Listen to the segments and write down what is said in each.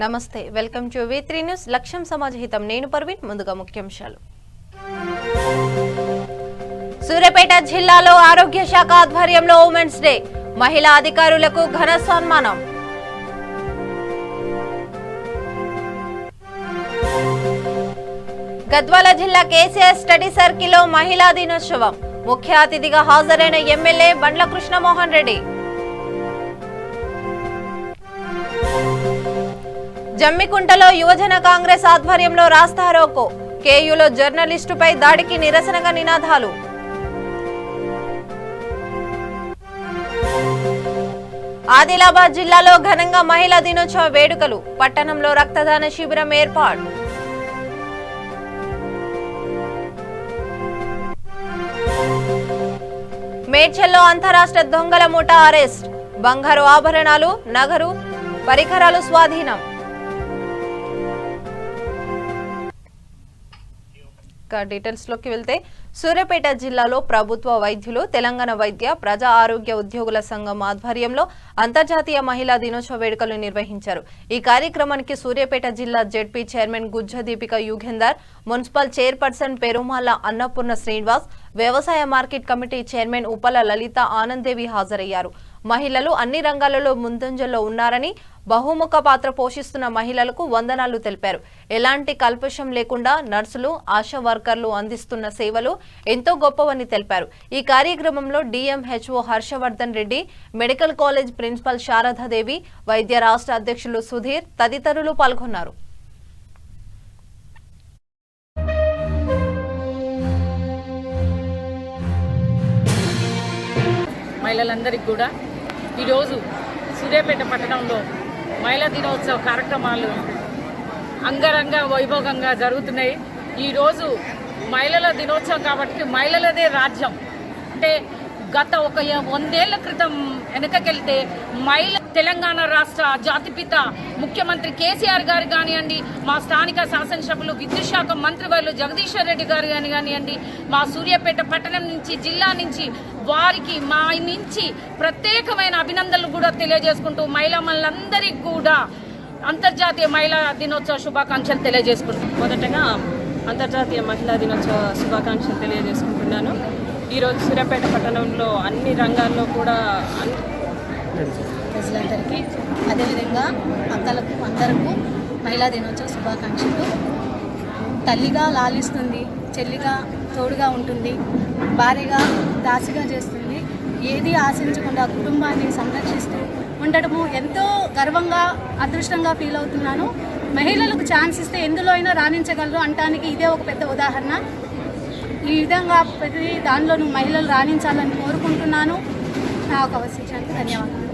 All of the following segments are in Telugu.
నమస్తే వెల్కమ్ టు V3 న్యూస్ లక్ష్యం సమాజ హితం నేను పర్వీన్ ముందుగా ముఖ్యాంశాలు సూర్యాపేట జిల్లాలో ఆరోగ్య శాఖ ఆధ్వర్యంలో ఉమెన్స్ డే మహిళా అధికారులకు ఘన సన్మానం గద్వాల జిల్లా కేసీఆర్ స్టడీ సర్కిల్లో మహిళా దినోత్సవం ముఖ్య అతిథిగా హాజరైన ఎమ్మెల్యే బండ్ల కృష్ణమోహన్ రెడ్డి జమ్మికుంటలో యువజన కాంగ్రెస్ ఆధ్వర్యంలో రాస్తారోకో కేయూలో జర్నలిస్టుపై దాడికి నిరసనగా నినాదాలు ఆదిలాబాద్ జిల్లాలో ఘనంగా మహిళా దినోత్సవ వేడుకలు పట్టణంలో రక్తదాన శిబిరం ఏర్పాటు మేడ్చల్లో అంతరాష్ట్ర దొంగల ముఠా అరెస్ట్ బంగారు ఆభరణాలు నగరు పరికరాలు స్వాధీనం డీటెయిల్స్ లోకి వెళ్తే సూర్యాపేట జిల్లాలో ప్రభుత్వ వైద్యులు తెలంగాణ వైద్య ప్రజా ఆరోగ్య ఉద్యోగుల సంఘం ఆధ్వర్యంలో అంతర్జాతీయ మహిళా దినోత్సవ వేడుకలు నిర్వహించారు. ఈ కార్యక్రమానికి సూర్యాపేట జిల్లా ZP chairman Gujja Deepika Yugender, municipal chairperson Perumala Annapurna Srinivas, వ్యవసాయ market committee chairman Upala Lalitha Anandevi హాజరయ్యారు. మహిళలు అన్ని రంగాలలో ముందంజలో ఉన్నారని, బహుముఖ పాత్ర పోషిస్తున్న మహిళలకు వందనాలు తెలిపారు. ఎలాంటి కల్పషం లేకుండా నర్సులు, ఆశా వర్కర్లు అందిస్తున్న సేవలు ఎంతో గొప్పవని తెలిపారు. ఈ కార్యక్రమంలో DMHO Harshavardhan Reddy, medical college principal Sharadadevi, వైద్య రాష్ట్ర అధ్యక్షులు సుధీర్ తదితరులు పాల్గొన్నారు. మహిళలందరికీ కూడా ఈరోజు సూర్యాపేట పట్టణంలో మహిళా దినోత్సవ కార్యక్రమాలు అంగరంగ వైభోగంగా జరుగుతున్నాయి. ఈరోజు మహిళల దినోత్సవం కాబట్టి మహిళలదే రాజ్యం అంటే గత ఒక 100 ఏళ్ల క్రితం వెనకకెళ్తే తెలంగాణ రాష్ట్ర జాతిపిత ముఖ్యమంత్రి కేసీఆర్ గారు కానివ్వండి, మా స్థానిక శాసనసభ్యులు విద్యుత్ శాఖ మంత్రివర్యులు జగదీశ్వర్ రెడ్డి గారు కానివ్వండి, మా సూర్యాపేట పట్టణం నుంచి జిల్లా నుంచి వారికి మా నుంచి ప్రత్యేకమైన అభినందనలు కూడా తెలియజేసుకుంటూ మహిళలందరికీ కూడా అంతర్జాతీయ మహిళా దినోత్సవ శుభాకాంక్షలు తెలియజేసుకుంటున్నాను. మొదటగా అంతర్జాతీయ మహిళా దినోత్సవ శుభాకాంక్షలు తెలియజేసుకుంటున్నాను. ఈరోజు సూర్యాపేట పట్టణంలో అన్ని రంగాల్లో కూడా ప్రజలందరికీ అదేవిధంగా అక్కలకు అందరికీ మహిళా దినోత్సవ శుభాకాంక్షలు. తల్లిగా లాలిస్తుంది, చెల్లిగా తోడుగా ఉంటుంది, భార్యగా దాసిగా చేస్తుంది, ఏది ఆశించకుండా కుటుంబాన్ని సంరక్షిస్తూ ఉండటము ఎంతో గర్వంగా అదృష్టంగా ఫీల్ అవుతున్నాను. మహిళలకు ఛాన్స్ ఇస్తే ఎందులో అయినా రాణించగలరు అంటానికి ఇదే ఒక పెద్ద ఉదాహరణ. ఈ విధంగా ప్రతి దానిలోనూ మహిళలు రాణించాలని కోరుకుంటున్నాను. నా ఒక అవకాశానికి ధన్యవాదాలు.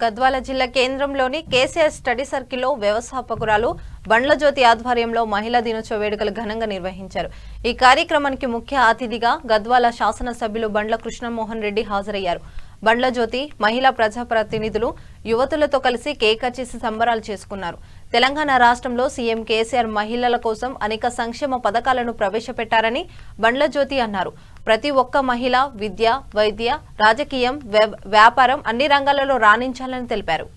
గద్వాల జిల్లా కేంద్రంలోని కేసీఆర్ స్టడీ సర్కిల్లో వ్యవస్థాపకురాలు బండ్ల జ్యోతి ఆధ్వర్యంలో మహిళా దినోత్సవ వేడుకలు ఘనంగా నిర్వహించారు. ఈ కార్యక్రమానికి ముఖ్య అతిథిగా గద్వాల శాసనసభ్యులు బండ్ల కృష్ణమోహన్ రెడ్డి హాజరయ్యారు. బండ్ల జ్యోతి మహిళా ప్రజాప్రతినిధులు యువతులతో కలిసి కేక్ కట్ చేసి సంబరాలు చేసుకున్నారు. తెలంగాణ రాష్ట్రంలో సీఎం కేసీఆర్ మహిళల కోసం అనేక సంక్షేమ పథకాలను ప్రవేశపెట్టారని బండ్ల జ్యోతి అన్నారు. ప్రతి ఒక్క మహిళ విద్య, వైద్య, రాజకీయం, వ్యాపారం అన్ని రంగాలలో రాణించాలని తెలిపారు.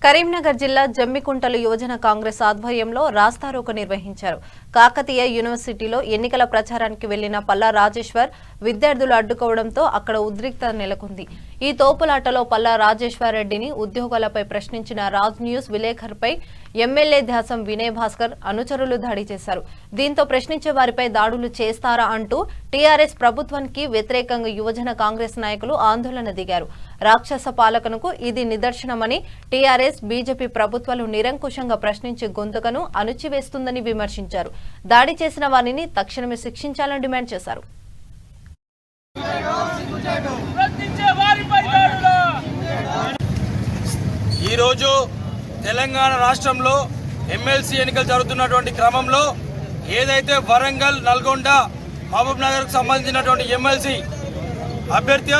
కరీంనగర్ జిల్లా జమ్మికుంటలు యువజన కాంగ్రెస్ ఆధ్వర్యంలో రాస్తారోకో నిర్వహించారు. కాకతీయ యూనివర్సిటీలో ఎన్నికల ప్రచారానికి వెళ్లిన పల్లా రాజేశ్వర్ విద్యార్థులు అడ్డుకోవడంతో అక్కడ ఉద్రిక్తత నెలకొంది. ఈ తోపులాటలో పల్లా రాజేశ్వర్ రెడ్డిని ఉద్యోగాలపై ప్రశ్నించిన రాజ్ న్యూస్ విలేకరుపై ఎమ్మెల్యే ధ్యాసం వినయ్ భాస్కర్ అనుచరులు దాడి చేశారు. దీంతో ప్రశ్నించే వారిపై దాడులు చేస్తారా అంటూ టీఆర్ఎస్ ప్రభుత్వానికి వ్యతిరేకంగా యువజన కాంగ్రెస్ నాయకులు ఆందోళన దిగారు. రాక్షస పాలనకు ఇది నిదర్శనమని టీఆర్ఎస్ బీజేపీ ప్రభుత్వాలు నిరంకుశంగా ప్రశ్నించే గొంతుకను అణచివేస్తుందని విమర్శించారు. దాడి చేసిన వారిని తక్షణమే శిక్షించాలని డిమాండ్ చేశారు. ఈరోజు తెలంగాణ రాష్ట్రంలో ఎమ్మెల్సీ ఎన్నికలు జరుగుతున్నటువంటి క్రమంలో ఏదైతే వరంగల్, నల్గొండ, మహబూబ్ నగర్కు సంబంధించినటువంటి ఎమ్మెల్సీ అభ్యర్థి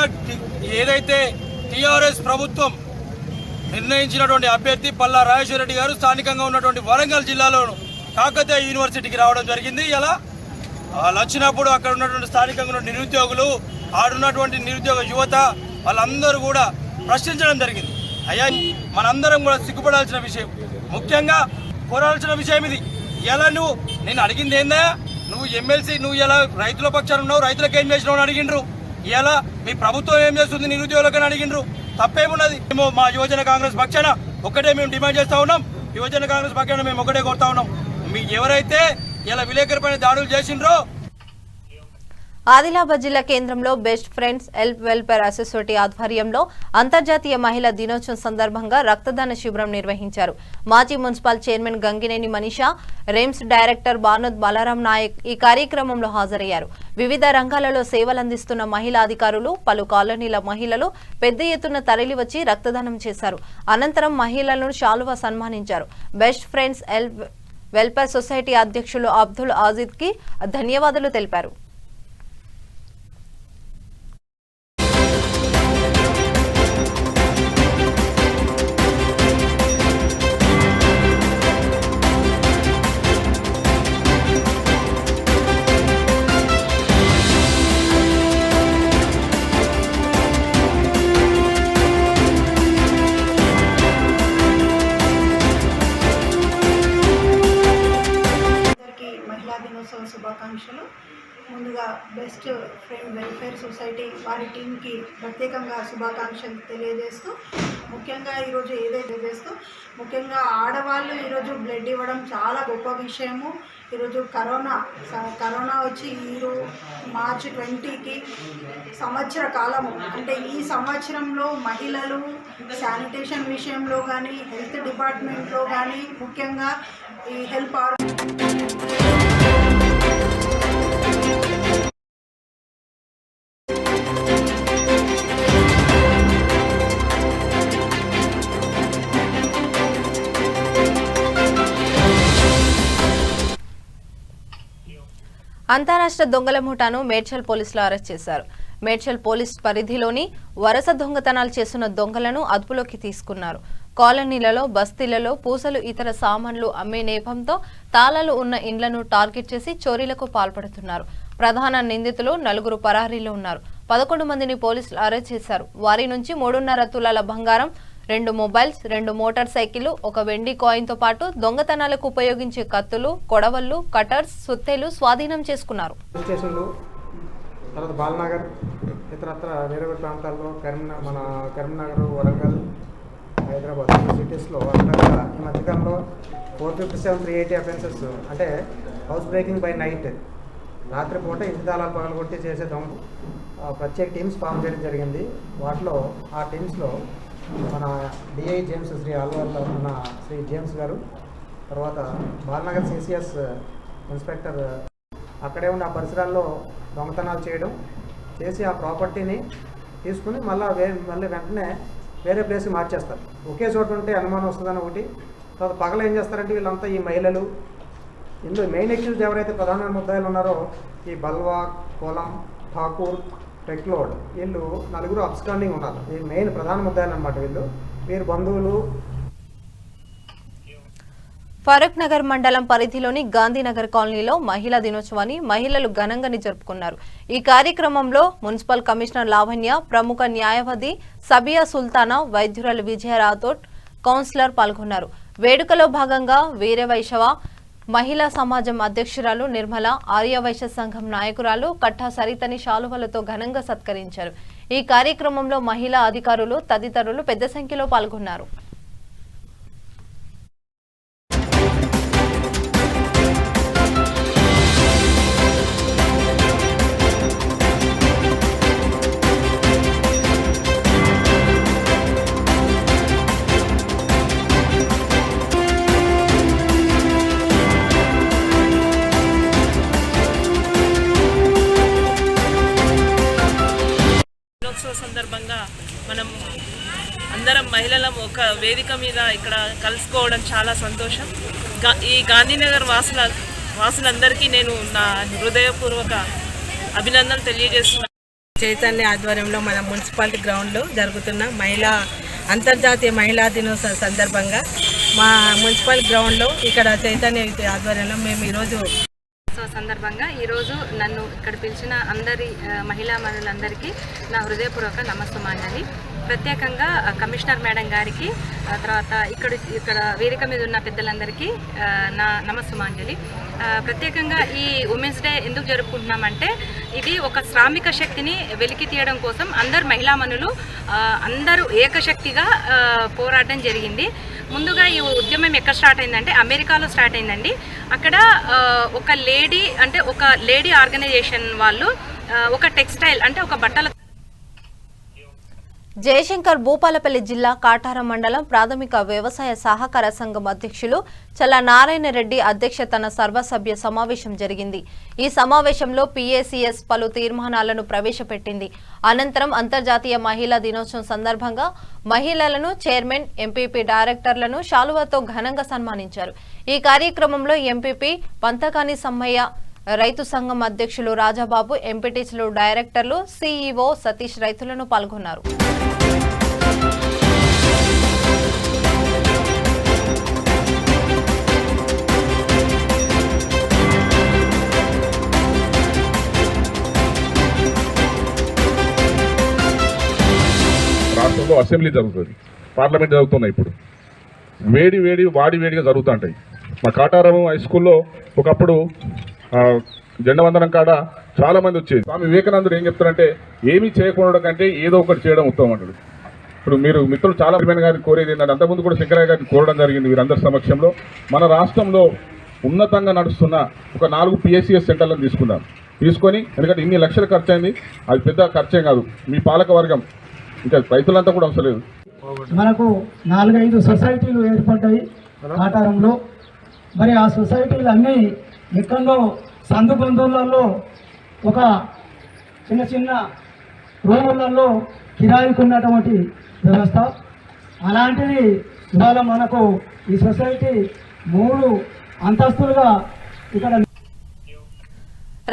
ఏదైతే టీఆర్ఎస్ ప్రభుత్వం నిర్ణయించినటువంటి అభ్యర్థి పల్లా రాజేశ్వర రెడ్డి గారు స్థానికంగా ఉన్నటువంటి వరంగల్ జిల్లాలో కాకతీయ యూనివర్సిటీకి రావడం జరిగింది. ఇలా వాళ్ళు వచ్చినప్పుడు అక్కడ ఉన్నటువంటి స్థానికంగా ఉన్న నిరుద్యోగులు, ఆడున్నటువంటి నిరుద్యోగ యువత వాళ్ళందరూ కూడా ప్రశ్నించడం జరిగింది. అయ్యా, మనందరం కూడా సిగ్గుపడాల్సిన విషయం, ముఖ్యంగా కోరాల్సిన విషయం ఇది. ఇలా నేను అడిగింది ఏందా, నువ్వు ఎమ్మెల్సీ, నువ్వు ఇలా రైతుల పక్షాన ఉన్నావు, రైతులకు ఏం చేసినావు అని అడిగిండ్రు. ఇలా మీ ప్రభుత్వం ఏం చేస్తుంది నిరుద్యోగులకని అడిగిండ్రు. తప్పేమున్నది? మేము మా యువజన కాంగ్రెస్ పక్షాన ఒకటే మేము డిమాండ్ చేస్తూ ఉన్నాం. యువజన కాంగ్రెస్ పక్షాన మేము ఒకటే కోరుతా ఉన్నాం, మీ ఎవరైతే ఇలా విలేకరులపైన దాడులు చేసిండ్రో. ఆదిలాబాద్ జిల్లా కేంద్రంలో బెస్ట్ ఫ్రెండ్స్ హెల్ప్ వెల్ఫేర్ అసోసియేటీ ఆధ్వర్యంలో అంతర్జాతీయ మహిళా దినోత్సవం సందర్భంగా రక్తదాన శిబిరం నిర్వహించారు. మాజీ municipal chairman Gangineni Manisha, RIMS director Banoth Balram Naik ఈ కార్యక్రమంలో హాజరయ్యారు. వివిధ రంగాలలో సేవలందిస్తున్న మహిళా అధికారులు, పలు కాలనీల మహిళలు పెద్ద ఎత్తున తరలివచ్చి రక్తదానం చేశారు. అనంతరం మహిళలను శాలువా సన్మానించారు. Best friends help welfare society అధ్యక్షులు అబ్దుల్ ఆజిద్ కి ధన్యవాదాలు తెలిపారు. శుభాకాంక్షలు. ముందుగా బెస్ట్ ఫ్రెండ్ వెల్ఫేర్ సొసైటీ వారి టీంకి ప్రత్యేకంగా శుభాకాంక్షలు తెలియజేస్తూ, ముఖ్యంగా ఈరోజు ముఖ్యంగా ఆడవాళ్ళు ఈరోజు బ్లడ్ ఇవ్వడం చాలా గొప్ప విషయము. ఈరోజు కరోనా వచ్చి మార్చి 20కి సంవత్సర కాలము, అంటే ఈ సంవత్సరంలో మహిళలు శానిటేషన్ విషయంలో కానీ, హెల్త్ డిపార్ట్మెంట్లో కానీ, ముఖ్యంగా ఈ హెల్ప్ అంతరాష్ట్ర దొంగల ముఠాను మేడ్చల్ పోలీసులు అరెస్ట్ చేశారు. మేడ్చల్ పోలీస్ పరిధిలోని వరుస దొంగతనాలు చేస్తున్న దొంగలను అదుపులోకి తీసుకున్నారు. కాలనీలలో, బస్తీలలో పూసలు, ఇతర సామాన్లు అమ్మే నేపంతో తాళాలు ఉన్న ఇండ్లను టార్గెట్ చేసి చోరీలకు పాల్పడుతున్నారు. ప్రధాన నిందితులు 4 పరారీలో ఉన్నారు. 11 మందిని పోలీసులు అరెస్ట్ చేశారు. వారి నుంచి 3.5 తులాల బంగారం, 2 మొబైల్స్, 2 మోటార్ సైకిళ్లు, 1 వెండి కాయిన్తో పాటు దొంగతనాలకు ఉపయోగించే కత్తులు, కొడవళ్లు, కటర్స్, సుత్తేలు స్వాధీనం చేసుకున్నారు. తర్వాత బాలనగర్, ఇతరత్ర వేరే ప్రాంతాల్లో మన కరీంనగర్, వరంగల్, హైదరాబాద్ సిటీస్లో అక్కడ ఈ మధ్యకాలంలో 457, 380 అఫెన్సెస్, అంటే హౌస్ బ్రేకింగ్ బై నైట్, రాత్రిపూట ఇంటి తాళాలు పగలగొట్టి చేసే దొంగ ప్రత్యేక టీమ్స్ ఫామ్ చేయడం జరిగింది. వాటిలో ఆ టీమ్స్లో మన డిఐ జేమ్స్, శ్రీ ఆల్వార్లో ఉన్న శ్రీ జేమ్స్ గారు, తర్వాత బాలనగర్ సిసిఎస్ ఇన్స్పెక్టర్ అక్కడే ఉన్న ఆ పరిసరాల్లో దొంగతనాలు చేసి ఆ ప్రాపర్టీని తీసుకుని మళ్ళీ వెంటనే వేరే ప్లేస్కి మార్చేస్తారు. ఒకే చోట ఉంటే అనుమానం వస్తుందని ఒకటి. తర్వాత పగలు ఏం చేస్తారంటే వీళ్ళంతా ఈ మహిళలు, ఇందులో మెయిన్ ఎక్యూజ్డ్ ఎవరైతే ప్రధాన ముద్దాయిలు ఉన్నారో ఈ బల్వా, కోలం, ఠాకూర్, టెక్లోడ్, వీళ్ళు 4 అబ్స్కాండింగ్ ఉన్నారు. ఈ మెయిన్ ప్రధాన ముద్దాయిలు అనమాట. వీరు బంధువులు. ఫరూక్ నగర్ మండలం పరిధిలోని గాంధీనగర్ కాలనీలో మహిళా దినోత్సవాన్ని మహిళలు ఘనంగా జరుపుకున్నారు. ఈ కార్యక్రమంలో మున్సిపల్ కమిషనర్ లావణ్య, ప్రముఖ న్యాయవాది సబియా సుల్తానా, వైద్యురాలు విజయ రాథోడ్, కౌన్సిలర్ పాల్గొన్నారు. వేడుకలో భాగంగా వీరవైశవ మహిళా సమాజం అధ్యక్షురాలు నిర్మల, ఆర్యవైశ్య సంఘం నాయకురాలు కట్టా సరితని శాలువలతో ఘనంగా సత్కరించారు. ఈ కార్యక్రమంలో మహిళా అధికారులు తదితరులు పెద్ద సంఖ్యలో పాల్గొన్నారు. సందర్భంగా మనం అందరం మహిళలం ఒక వేదిక మీద ఇక్కడ కలుసుకోవడం చాలా సంతోషం. ఈ గాంధీనగర్ వాసులందరికీ నేను నా హృదయపూర్వక అభినందనలు తెలియజేస్తున్నాను. చైతన్య ఆధ్వర్యంలో మన మున్సిపాలిటీ గ్రౌండ్లో జరుగుతున్న అంతర్జాతీయ మహిళా దినోత్సవ సందర్భంగా మా మున్సిపల్ గ్రౌండ్లో ఇక్కడ చైతన్య ఆధ్వర్యంలో మేము ఈరోజు సందర్భంగా ఈరోజు నన్ను ఇక్కడ పిలిచిన అందరి మహిళా మనులందరికీ నా హృదయపూర్వక నమస్సుమాంజలి. ప్రత్యేకంగా కమిషనర్ మేడం గారికి, తర్వాత ఇక్కడ వేదిక మీద ఉన్న పెద్దలందరికీ నా నమస్సుమాంజలి. ప్రత్యేకంగా ఈ ఉమెన్స్ డే ఎందుకు జరుపుకుంటున్నామంటే ఇది ఒక శ్రామిక శక్తిని వెలికి తీయడం కోసం అందరు మహిళా మనులు అందరూ ఏకశక్తిగా పోరాటం జరిగింది. ముందుగా ఈ ఉద్యమం ఎక్కడ స్టార్ట్ అయిందంటే అమెరికాలో స్టార్ట్ అయిందండి. అక్కడ ఒక లేడీ ఆర్గనైజేషన్ వాళ్ళు ఒక టెక్స్టైల్ అంటే ఒక బట్టల జయశంకర్ భూపాలపల్లి జిల్లా కాటారం మండలం ప్రాథమిక వ్యవసాయ సహకార సంఘం అధ్యక్షులు చల్ల నారాయణ రెడ్డి అధ్యక్షతన సర్వసభ్య సమావేశం జరిగింది. ఈ సమావేశంలో PACS పలు తీర్మానాలను ప్రవేశపెట్టింది. అనంతరం అంతర్జాతీయ మహిళా దినోత్సవం సందర్భంగా మహిళలను చైర్మన్, ఎంపీపీ డైరెక్టర్లను శాలువాతో ఘనంగా సన్మానించారు. ఈ కార్యక్రమంలో ఎంపీపీ పంతకాని సమ్మయ్య, రైతు సంఘం అధ్యక్షులు రాజాబాబు, ఎంపీటీసీలు, డైరెక్టర్లు, CEO సతీష్ రైతులను పాల్గొన్నారు. రాష్ట్రంలో అసెంబ్లీ జరుగుతుంది, పార్లమెంట్ జరుగుతున్నాయి. ఇప్పుడు వాడివేడిగా జరుగుతుంటాయి. మా కాటారం హై స్కూల్లో ఒకప్పుడు జెండా వందనం కాడ చాలా మంది వచ్చేది. స్వామి వివేకానందుడు ఏం చెప్తారంటే ఏమీ చేయకుండా కంటే ఏదో ఒకటి చేయడం ఉత్తమం అంటాడు. ఇప్పుడు మీరు మిత్రులు చాలా గారిని కోరేది ఏంటంటే అంతకుముందు కూడా శంకరయ్య గారిని కోరడం జరిగింది. వీరందరి సమక్షంలో మన రాష్ట్రంలో ఉన్నతంగా నడుస్తున్న ఒక 4 PACS సెంటర్లను తీసుకొని, ఎందుకంటే ఇన్ని లక్షలు ఖర్చు అయింది, అది పెద్ద ఖర్చే కాదు. మీ పాలక వర్గం ఇంకా రైతులంతా కూడా అవసరం లేదు. మనకు 4-5 సొసైటీలు ఏర్పడ్డాయి కాటారంలో. మరి ఆ సొసైటీలు అన్నీ ఎక్కడో సందు బంధువులలో ఒక చిన్న రూములలో కిరాయికి ఉన్నటువంటి వ్యవస్థ. అలాంటిది ఇవాళ మనకు ఈ సొసైటీ 3 అంతస్తులుగా ఇక్కడ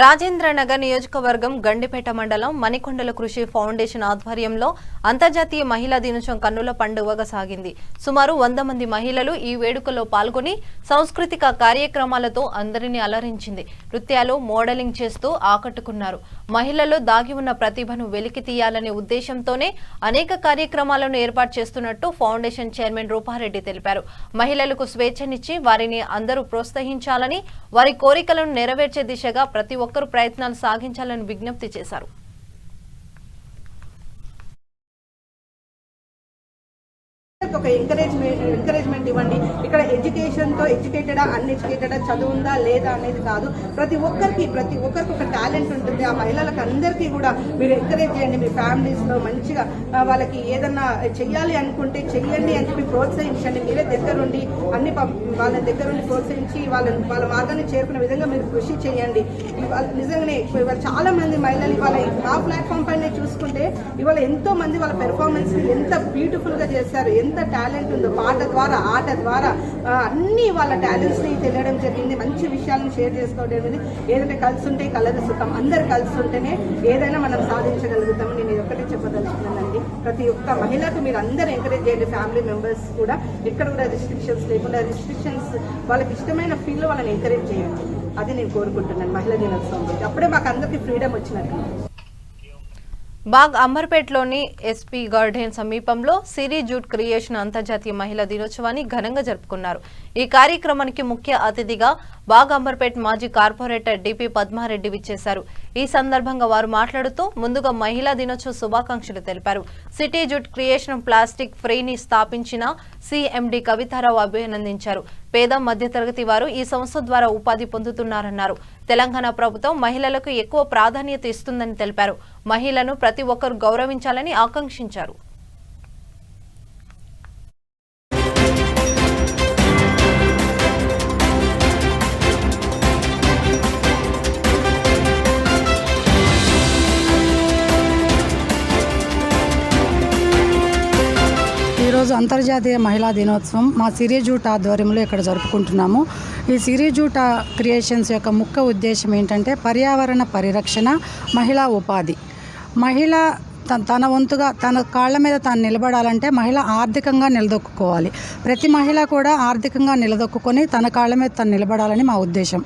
రాజేంద్రనగర్ నియోజకవర్గం గండిపేట మండలం మణికొండల కృషి ఫౌండేషన్ ఆధ్వర్యంలో అంతర్జాతీయ మహిళా దినోత్సవం కన్నుల పండుగగా సాగింది. సుమారు 100 మంది మహిళలు ఈ వేడుకలో పాల్గొని సాంస్కృతిక కార్యక్రమాలతో అందరినీ అలరించింది. నృత్యాలు, మోడలింగ్ చేస్తూ ఆకట్టుకున్నారు. మహిళలు దాగి ఉన్న ప్రతిభను వెలికి తీయాలనే ఉద్దేశంతోనే అనేక కార్యక్రమాలను ఏర్పాటు చేస్తున్నట్టు ఫౌండేషన్ చైర్మన్ రూపారెడ్డి తెలిపారు. మహిళలకు స్వేచ్ఛనిచ్చి వారిని అందరూ ప్రోత్సహించాలని, వారి కోరికలను నెరవేర్చే దిశగా ప్రతి ఒక్కరూ ప్రయత్నాలు సాగించాలని విజ్ఞప్తి చేశారు. ఒక ఎంకరేజ్మెంట్ ఇవ్వండి. ఇక్కడ ఎడ్యుకేటెడా అన్ఎడ్యుకేటెడా, చదువు ఉందా లేదా అనేది కాదు. ప్రతి ఒక్కరికి ఒక టాలెంట్ ఉంటుంది. ఆ మహిళలకు అందరికీ కూడా మీరు ఎంకరేజ్ చేయండి. మీ ఫ్యామిలీస్లో మంచిగా వాళ్ళకి ఏదన్నా చెయ్యాలి అనుకుంటే చెయ్యండి అని చెప్పి ప్రోత్సహించండి. మీరే దగ్గరుండి వాళ్ళ దగ్గరుండి ప్రోత్సహించి వాళ్ళ మార్గాన్ని చేరుకునే విధంగా మీరు కృషి చేయండి. నిజంగానే ఇవాళ చాలా మంది మహిళలు ఇవాళ ఆ ప్లాట్ఫామ్ పైన చూసుకుంటే ఇవాళ ఎంతో మంది వాళ్ళ పెర్ఫార్మెన్స్ ఎంత బ్యూటిఫుల్ గా చేస్తారు, ఎంత టాలెంట్ ఉందో. పాట ద్వారా, ఆట ద్వారా అన్ని వాళ్ళ టాలెంట్స్ ని తెలియడం జరిగింది. మంచి విషయాలను షేర్ చేసుకోవడం జరిగింది. ఏదైతే కలిసి ఉంటే కలదు సుఖం. అందరు కలిసి ఉంటేనే ఏదైనా మనం సాధించగలుగుతాము. నేను ఒకటే చెప్పదలుచుకున్నానండి. ప్రతి ఒక్క మహిళకు మీరు అందరూ ఎంకరేజ్ చేయండి. ఫ్యామిలీ మెంబర్స్ కూడా ఎక్కడ కూడా రిస్ట్రిక్షన్స్ లేకుండా, రిస్ట్రిక్షన్స్ వాళ్ళకి ఇష్టమైన ఫీల్డ్ వాళ్ళని ఎంకరేజ్ చేయండి. అది నేను కోరుకుంటున్నాను మహిళా దినోత్సవం రోజు. అప్పుడే మాకు అందరికీ ఫ్రీడమ్ వచ్చినట్టు. బాగ్ అంబర్పేటలోని ఎస్పీ గార్డెన్ సమీపంలో సిరి జూట్ క్రియేషన్ అంతర్జాతీయ మహిళా దినోత్సవాన్ని ఘనంగా జరుపుకున్నారు. ఈ కార్యక్రమానికి ముఖ్య అతిథిగా బాగ్ అంబర్పేట్ మాజీ కార్పొరేటర్ డిపి పద్మారెడ్డి విచ్చేశారు. ఈ సందర్భంగా వారు మాట్లాడుతూ ముందుగా మహిళా దినోత్సవ శుభాకాంక్షలు తెలిపారు. సిటీ జూట్ క్రియేషన్ ప్లాస్టిక్ ఫ్రీని స్థాపించిన సిఎండి కవితారావు అభినందించారు. పేద మధ్యతరగతి వారు ఈ సంస్థ ద్వారా ఉపాధి పొందుతున్నారన్నారు. తెలంగాణ ప్రభుత్వం మహిళలకు ఎక్కువ ప్రాధాన్యత ఇస్తుందని తెలిపారు. మహిళలను ప్రతి ఒక్కరూ గౌరవించాలని ఆకాంక్షించారు. ఈరోజు అంతర్జాతీయ మహిళా దినోత్సవం మా సిరి జూట్ ఆధ్వర్యంలో ఇక్కడ జరుపుకుంటున్నాము. ఈ సిరి జూట్ క్రియేషన్స్ యొక్క ముఖ్య ఉద్దేశం ఏంటంటే పర్యావరణ పరిరక్షణ, మహిళా ఉపాధి. మహిళ తన వంతుగా తన కాళ్ళ మీద తాను నిలబడాలంటే మహిళ ఆర్థికంగా నిలదొక్కుకోవాలి. ప్రతి మహిళ కూడా ఆర్థికంగా నిలదొక్కుని తన కాళ్ళ మీద తను నిలబడాలని మా ఉద్దేశం.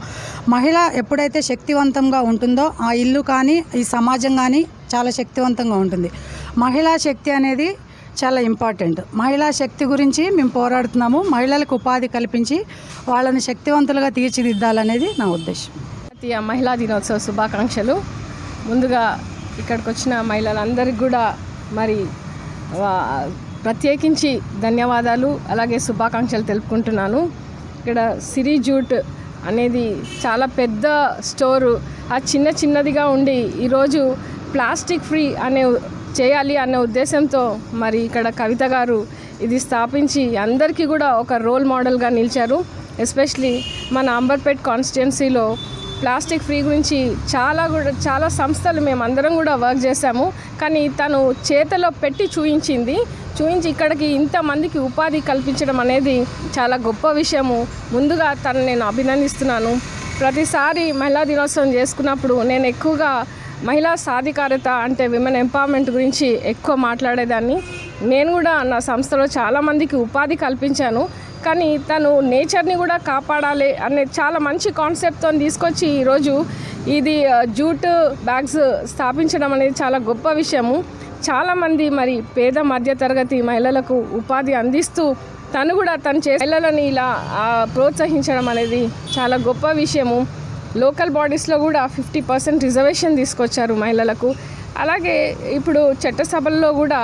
మహిళ ఎప్పుడైతే శక్తివంతంగా ఉంటుందో ఆ ఇల్లు కానీ ఈ సమాజం కానీ చాలా శక్తివంతంగా ఉంటుంది. మహిళా శక్తి అనేది చాలా ఇంపార్టెంట్. మహిళా శక్తి గురించి మేము పోరాడుతున్నాము. మహిళలకు ఉపాధి కల్పించి వాళ్ళని శక్తివంతులుగా తీర్చిదిద్దాలనేది నా ఉద్దేశం. జాతీయ మహిళా దినోత్సవ శుభాకాంక్షలు. ముందుగా ఇక్కడికి వచ్చిన మహిళలందరికీ కూడా మరి ప్రత్యేకించి ధన్యవాదాలు అలాగే శుభాకాంక్షలు తెలుపుకుంటున్నాను. ఇక్కడ సిరి జూట్ అనేది చాలా పెద్ద స్టోరు. ఆ చిన్నదిగా ఉండి ఈరోజు ప్లాస్టిక్ ఫ్రీ చేయాలి అనే ఉద్దేశంతో మరి ఇక్కడ కవిత గారు ఇది స్థాపించి అందరికీ కూడా ఒక రోల్ మోడల్గా నిలిచారు. ఎస్పెషలీ మన అంబర్పేట్ కాన్స్టిట్యున్సీలో ప్లాస్టిక్ ఫ్రీ గురించి చాలా సంస్థలు మేమందరం కూడా వర్క్ చేశాము. కానీ తను చేతిలో పెట్టి చూపించి ఇక్కడికి ఇంతమందికి ఉపాధి కల్పించడం అనేది చాలా గొప్ప విషయము. ముందుగా తను నేను అభినందిస్తున్నాను. ప్రతిసారి మహిళా దినోత్సవం చేసుకున్నప్పుడు నేను ఎక్కువగా మహిళా సాధికారత అంటే విమెన్ ఎంపవర్మెంట్ గురించి ఎక్కువ మాట్లాడేదాన్ని. నేను కూడా నా సంస్థలో చాలామందికి ఉపాధి కల్పించాను. కానీ తను నేచర్ని కూడా కాపాడాలి అనే చాలా మంచి కాన్సెప్ట్తో తీసుకొచ్చి ఈరోజు ఇది జూట్ బ్యాగ్స్ స్థాపించడం అనేది చాలా గొప్ప విషయము. చాలామంది మరి పేద మధ్యతరగతి మహిళలకు ఉపాధి అందిస్తూ తను చేసే మహిళలని ఇలా ప్రోత్సహించడం అనేది చాలా గొప్ప విషయము. లోకల్ బాడీస్లో కూడా 50% రిజర్వేషన్ తీసుకొచ్చారు మహిళలకు. అలాగే ఇప్పుడు చట్టసభల్లో కూడా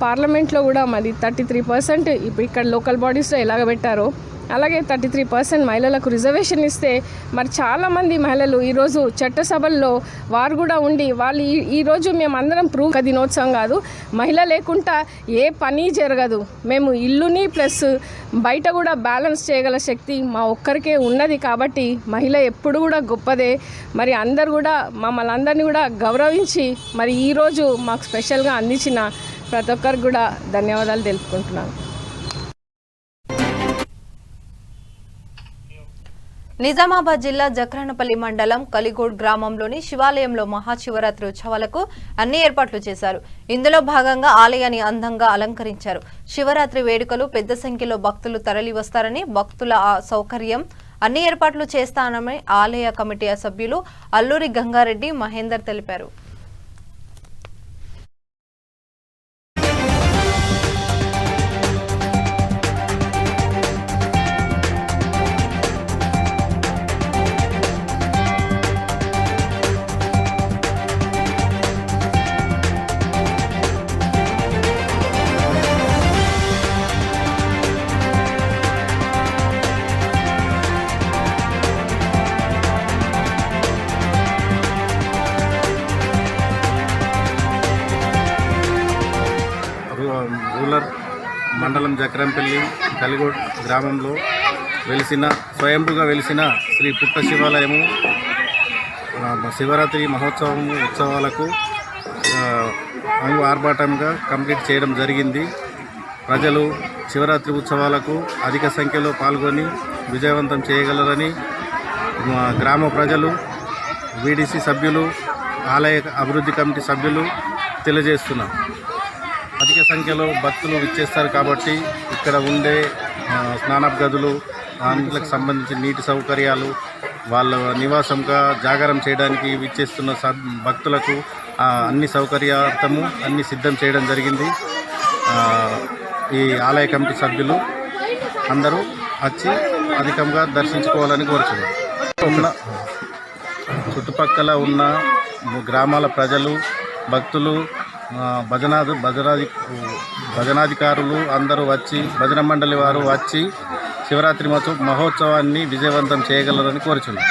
పార్లమెంట్లో కూడా మరి 33% ఇప్పుడు ఇక్కడ లోకల్ బాడీస్లో ఎలాగ పెట్టారో అలాగే 33% మహిళలకు రిజర్వేషన్ ఇస్తే మరి చాలామంది మహిళలు ఈరోజు చట్టసభల్లో వారు కూడా ఉండి వాళ్ళు ఈరోజు మేమందరం ప్రూవ్ దినోత్సవం కాదు, మహిళ లేకుండా ఏ పని జరగదు. మేము ఇల్లుని ప్లస్ బయట కూడా బ్యాలెన్స్ చేయగల శక్తి మా ఒక్కరికే ఉన్నది. కాబట్టి మహిళ ఎప్పుడు కూడా గొప్పదే. మరి అందరు కూడా మమ్మల్ని అందరినీ కూడా గౌరవించి మరి ఈరోజు మాకు స్పెషల్గా అందించిన ప్రతి ఒక్కరికి కూడా ధన్యవాదాలు తెలుపుకుంటున్నాను. నిజామాబాద్ జిల్లా జక్రానపల్లి మండలం కలిగోడ్ గ్రామంలోని శివాలయంలో మహాశివరాత్రి ఉత్సవాలకు అన్ని ఏర్పాట్లు చేశారు. ఇందులో భాగంగా ఆలయాన్ని అందంగా అలంకరించారు. శివరాత్రి వేడుకలు పెద్ద సంఖ్యలో భక్తులు తరలి వస్తారని, భక్తుల సౌకర్యం అన్ని ఏర్పాట్లు చేస్తానని ఆలయ కమిటీ సభ్యులు అల్లూరి గంగారెడ్డి మహేందర్ తెలిపారు. రూరల్ మండలం జక్రంపల్లి కలిగోడ్ గ్రామంలో స్వయంభుగా వెలిసిన శ్రీ పుట్ట శివాలయము శివరాత్రి ఉత్సవాలకు ఆర్భాటంగా కంప్లీట్ చేయడం జరిగింది. ప్రజలు శివరాత్రి ఉత్సవాలకు అధిక సంఖ్యలో పాల్గొని విజయవంతం చేయగలరని గ్రామ ప్రజలు, వీడీసీ సభ్యులు, ఆలయ అభివృద్ధి కమిటీ సభ్యులు తెలియజేస్తున్నారు. అధిక సంఖ్యలో భక్తులు విచ్చేస్తారు కాబట్టి ఇక్కడ ఉండే స్నానపు గదులు, అందులకు సంబంధించిన నీటి సౌకర్యాలు, వాళ్ళ నివాసంగా జాగారం చేయడానికి విచ్చేస్తున్న భక్తులకు అన్ని సౌకర్యార్థము అన్ని సిద్ధం చేయడం జరిగింది. ఈ ఆలయ కమిటీ సభ్యులు అందరూ వచ్చి అధికంగా దర్శించుకోవాలని కోరుచున్నాం. చుట్టుపక్కల ఉన్న గ్రామాల ప్రజలు, భక్తులు, భజనాధికారులు అందరూ వచ్చి, భజన మండలి వారు వచ్చి శివరాత్రి మహోత్సవాన్ని విజయవంతం చేయగలరని కోరుచున్నాం.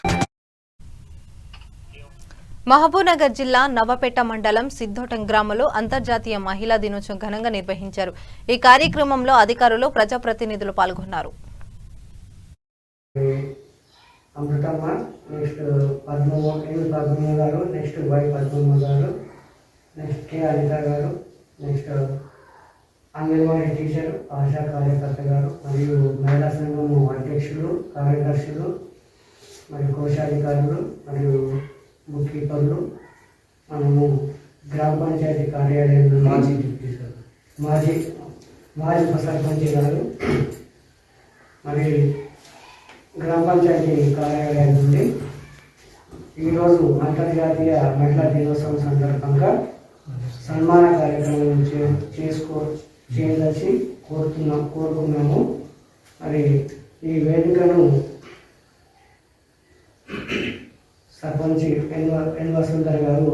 మహబూబ్నగర్ జిల్లా నవపేట మండలం సిద్ధోటం గ్రామంలో అంతర్జాతీయ మహిళా దినోత్సవం ఘనంగా నిర్వహించారు. ఈ కార్యక్రమంలో అధికారులు, ప్రజాప్రతినిధులు పాల్గొన్నారు. అమృతమ్మ, నెక్స్ట్ పద్మమ్మ గారు, నెక్స్ట్ వై పద్మమ్మ గారు, నెక్స్ట్ కే అనిత గారు, నెక్స్ట్ అంగన్వాడీ టీచర్, ఆశా కార్యకర్త గారు, మరియు మహిళా సంఘం అధ్యక్షులు, కార్యదర్శులు, మరియు కోశాధికారులు, మరియు బుక్ కీపర్లు, మనము గ్రామ పంచాయతీ కార్యాలయంలో మాజీ ఉప సర్పంచ్ గారు, మరి గ్రామ పంచాయతీ కార్యాలయం నుండి ఈరోజు అంతర్జాతీయ మహిళా దినోత్సవం సందర్భంగా సన్మాన కార్యక్రమం చేయదలిచి కోరుకున్నాము. మరి ఈ వేదికను సర్పంచ్ ఎన్ వసుంధర గారు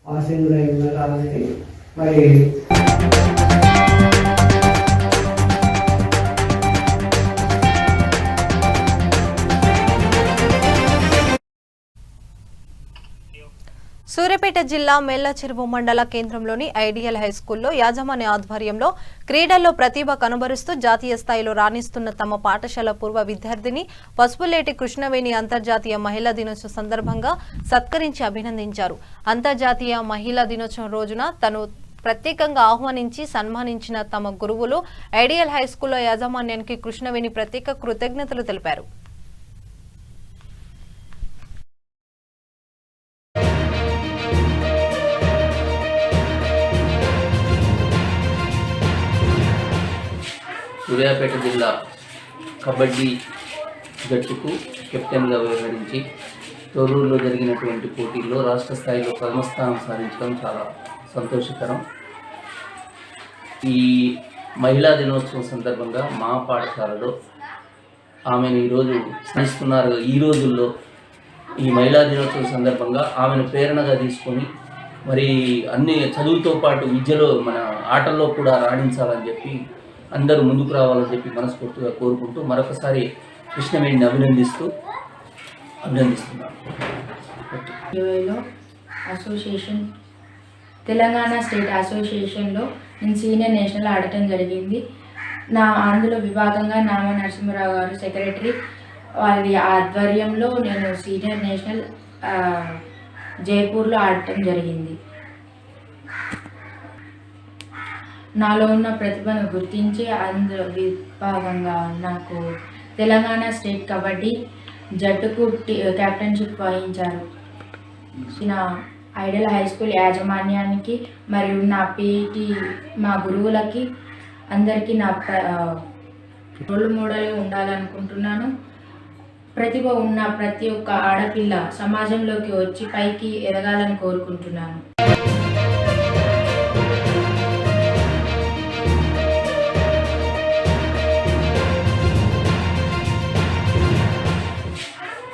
ఆశీనులై ఉన్నారు. అలాగే మరి సూర్యాపేట జిల్లా మెల్లచెరువు మండల కేంద్రంలోని ఐడియల్ హైస్కూల్లో యాజమాన్య ఆధ్వర్యంలో క్రీడల్లో ప్రతిభ కనబరుస్తూ జాతీయ స్థాయిలో రాణిస్తున్న తమ పాఠశాల పూర్వ విద్యార్థిని పసుపులేటి కృష్ణవేణి అంతర్జాతీయ మహిళా దినోత్సవం సందర్భంగా సత్కరించి అభినందించారు. అంతర్జాతీయ మహిళా దినోత్సవం రోజున తను ప్రత్యేకంగా ఆహ్వానించి సన్మానించిన తమ గురువులు ఐడియల్ హైస్కూల్లో యాజమాన్యానికి కృష్ణవేణి ప్రత్యేక కృతజ్ఞతలు తెలిపారు. సూర్యాపేట జిల్లా కబడ్డీ జట్టుకు కెప్టెన్గా వ్యవహరించి తొర్రూరులో జరిగినటువంటి పోటీల్లో రాష్ట్ర స్థాయిలో ప్రథమ స్థానం సాధించడం చాలా సంతోషకరం. ఈ మహిళా దినోత్సవం సందర్భంగా మా పాఠశాలలో ఆమెను ఈరోజు స్మరిస్తున్నారు. ఈ రోజుల్లో ఈ మహిళా దినోత్సవం సందర్భంగా ఆమెను ప్రేరణగా తీసుకొని మరి అన్ని చదువుతో పాటు విద్యలో మన ఆటల్లో కూడా రాణించాలని చెప్పి అందరూ ముందుకు రావాలని చెప్పి మనస్ఫూర్తిగా కోరుకుంటూ మరొకసారి కృష్ణవేణిని అభినందిస్తున్నాను. అసోసియేషన్ తెలంగాణ స్టేట్ అసోసియేషన్లో నేను సీనియర్ నేషనల్ ఆడటం జరిగింది. అందులో విభాగంగా నామ నరసింహరావు గారు సెక్రటరీ వారి ఆధ్వర్యంలో నేను సీనియర్ నేషనల్ జైపూర్లో ఆడటం జరిగింది. నాలో ఉన్న ప్రతిభను గుర్తించి అందులో విభాగంగా నాకు తెలంగాణ స్టేట్ కబడ్డీ జట్టుకు కెప్టెన్షిప్ వహించారు. నా ఐడియల్ హై స్కూల్ యాజమాన్యానికి మరియు నా పీటీ మా గురువులకి అందరికీ నా రోల్ మోడల్గా ఉండాలనుకుంటున్నాను. ప్రతిభ ఉన్న ప్రతి ఒక్క ఆడపిల్ల సమాజంలోకి వచ్చి పైకి ఎదగాలని కోరుకుంటున్నాను.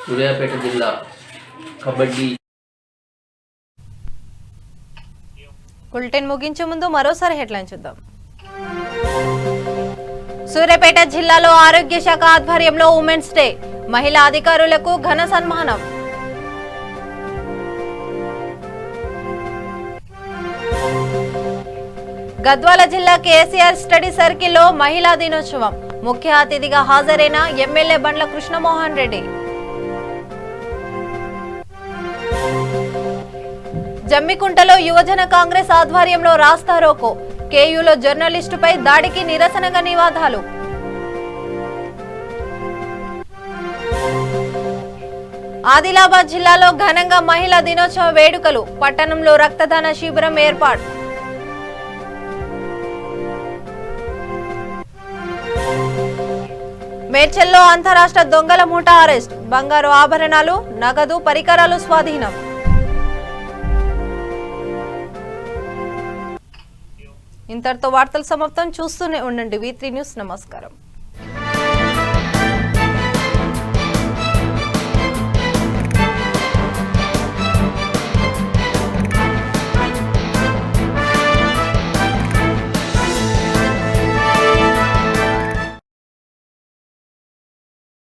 సూర్యాపేట జిల్లా కబడ్డీ. బులెటిన్ ముగించే ముందు మరోసారి హెడ్లైన్ చూద్దాం. సూర్యాపేట జిల్లాలో ఆరోగ్య శాఖ ఆధ్వర్యంలో ఉమెన్స్ డే, మహిళా అధికారులకు ఘన సన్మానం. గద్వాల జిల్లా కేసీఆర్ స్టడీ సర్కిల్లో మహిళా దినోత్సవం, ముఖ్య అతిథిగా హాజరైన ఎమ్మెల్యే బండ్ల కృష్ణమోహన్ రెడ్డి. జమ్మికుంటలో యువజన కాంగ్రెస్ ఆధ్వర్యంలో రాస్తారోకో, కేయూలో జర్నలిస్టుపై దాడికి నిరసనగా నివాదాలు. ఆదిలాబాద్ జిల్లాలో ఘనంగా మహిళా దినోత్సవ వేడుకలు, పట్టణంలో రక్తదాన శిబిరం ఏర్పాటు. మేడ్చల్లో అంతరాష్ట్ర దొంగల ముఠా అరెస్ట్, బంగారు ఆభరణాలు, నగదు, పరికరాలు స్వాధీనం. ఇంతటితో వార్తలు సమాప్తం. చూస్తూనే ఉండండి V3 న్యూస్. నమస్కారం.